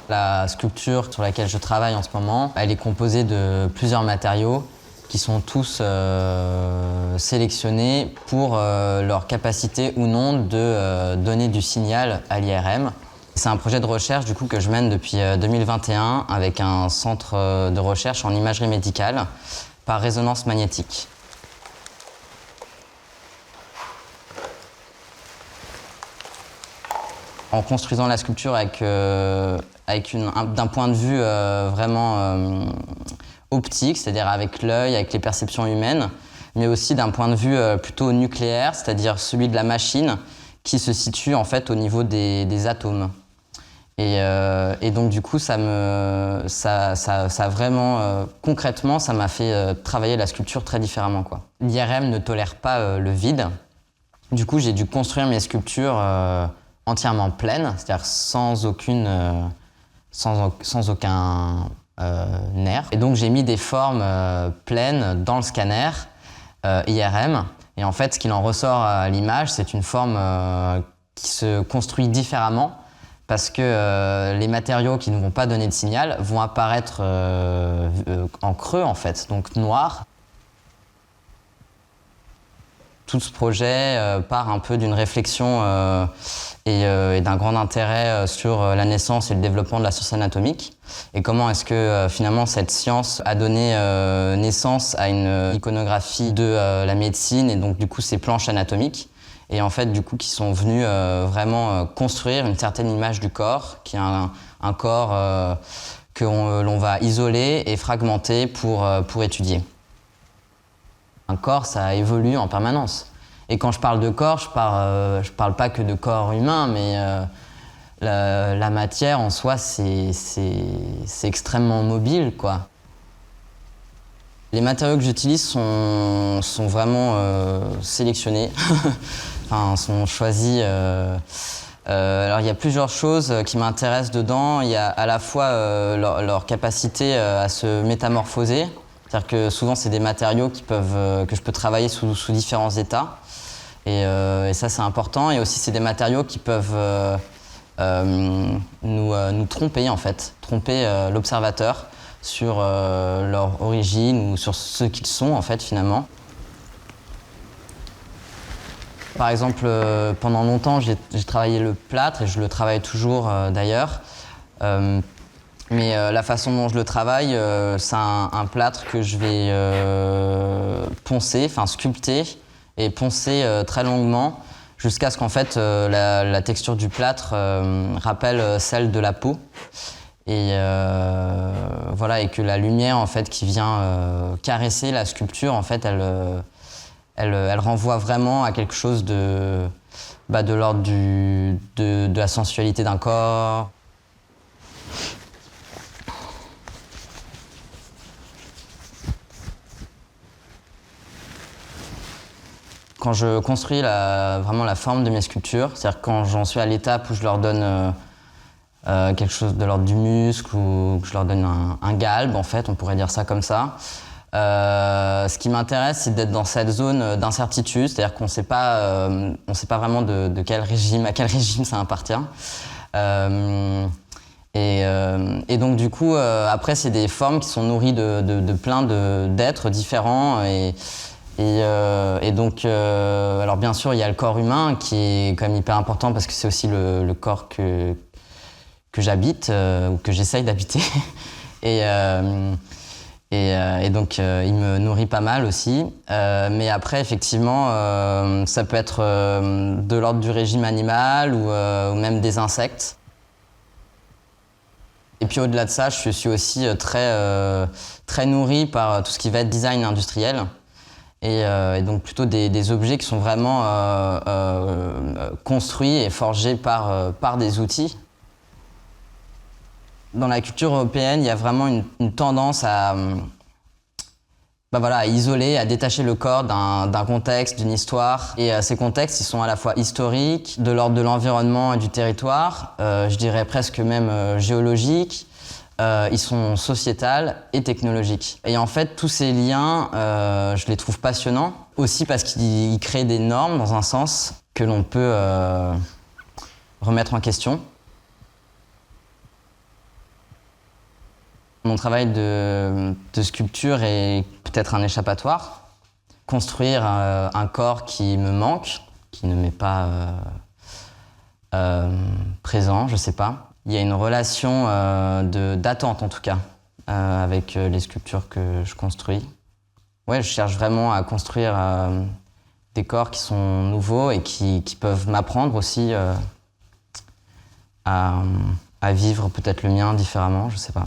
La sculpture sur laquelle je travaille en ce moment, elle est composée de plusieurs matériaux qui sont tous sélectionnés pour leur capacité ou non de donner du signal à l'IRM. C'est un projet de recherche du coup, que je mène depuis 2021 avec un centre de recherche en imagerie médicale par résonance magnétique. En construisant la sculpture d'un point de vue vraiment optique, c'est-à-dire avec l'œil, avec les perceptions humaines, mais aussi d'un point de vue plutôt nucléaire, c'est-à-dire celui de la machine qui se situe en fait au niveau des atomes. Et donc du coup, ça vraiment, concrètement, ça m'a fait travailler la sculpture très différemment, quoi. L'IRM ne tolère pas le vide. Du coup, j'ai dû construire mes sculptures entièrement pleines, c'est-à-dire sans aucun nerf. Et donc j'ai mis des formes pleines dans le scanner IRM. Et en fait, ce qu'il en ressort à l'image, c'est une forme qui se construit différemment parce que les matériaux qui ne vont pas donner de signal vont apparaître en creux, en fait, donc noirs. Tout ce projet part un peu d'une réflexion et d'un grand intérêt sur la naissance et le développement de la science anatomique et comment est-ce que finalement cette science a donné naissance à une iconographie de la médecine et donc du coup ces planches anatomiques et en fait du coup qui sont venus vraiment construire une certaine image du corps qui est un corps que l'on va isoler et fragmenter pour étudier. Un corps, ça évolue en permanence. Et quand je parle de corps, je parle pas que de corps humain, mais la matière en soi, c'est extrêmement mobile, quoi. Les matériaux que j'utilise sont vraiment sélectionnés, enfin, sont choisis. Alors il y a plusieurs choses qui m'intéressent dedans. Il y a à la fois leur capacité à se métamorphoser. C'est-à-dire que souvent, c'est des matériaux que je peux travailler sous différents états. Et ça, c'est important. Et aussi, c'est des matériaux qui peuvent nous tromper, en fait. Tromper l'observateur sur leur origine ou sur ce qu'ils sont, en fait, finalement. Par exemple, pendant longtemps, j'ai travaillé le plâtre et je le travaille toujours, d'ailleurs. Mais la façon dont je le travaille, c'est un plâtre que je vais poncer, enfin sculpter et poncer très longuement jusqu'à ce qu'en fait la texture du plâtre rappelle celle de la peau. Et voilà, et que la lumière en fait qui vient caresser la sculpture, en fait, elle renvoie vraiment à quelque chose de l'ordre de la sensualité d'un corps. Quand je construis vraiment la forme de mes sculptures, c'est-à-dire quand j'en suis à l'étape où je leur donne quelque chose de l'ordre du muscle ou que je leur donne un galbe, en fait, on pourrait dire ça comme ça. Ce qui m'intéresse, c'est d'être dans cette zone d'incertitude, c'est-à-dire qu'on ne sait pas vraiment à quel régime ça appartient. Et donc du coup, après, c'est des formes qui sont nourries de plein d'êtres différents et donc, alors bien sûr, il y a le corps humain qui est quand même hyper important parce que c'est aussi le corps que j'habite ou que j'essaye d'habiter. Et donc, il me nourrit pas mal aussi. Mais après, effectivement, ça peut être de l'ordre du régime animal ou même des insectes. Et puis au-delà de ça, je suis aussi très nourri par tout ce qui va être design industriel. Et donc plutôt des objets qui sont vraiment construits et forgés par des outils. Dans la culture européenne, il y a vraiment une tendance à isoler, à détacher le corps d'un contexte, d'une histoire. Et ces contextes, ils sont à la fois historiques, de l'ordre de l'environnement et du territoire, je dirais presque même géologiques. Ils sont sociétals et technologiques. Et en fait, tous ces liens, je les trouve passionnants, aussi parce qu'ils créent des normes, dans un sens, que l'on peut remettre en question. Mon travail de sculpture est peut-être un échappatoire. Construire un corps qui me manque, qui ne m'est pas présent, je sais pas. Il y a une relation d'attente en tout cas avec les sculptures que je construis. Ouais, je cherche vraiment à construire des corps qui sont nouveaux et qui peuvent m'apprendre aussi à vivre peut-être le mien différemment, je sais pas.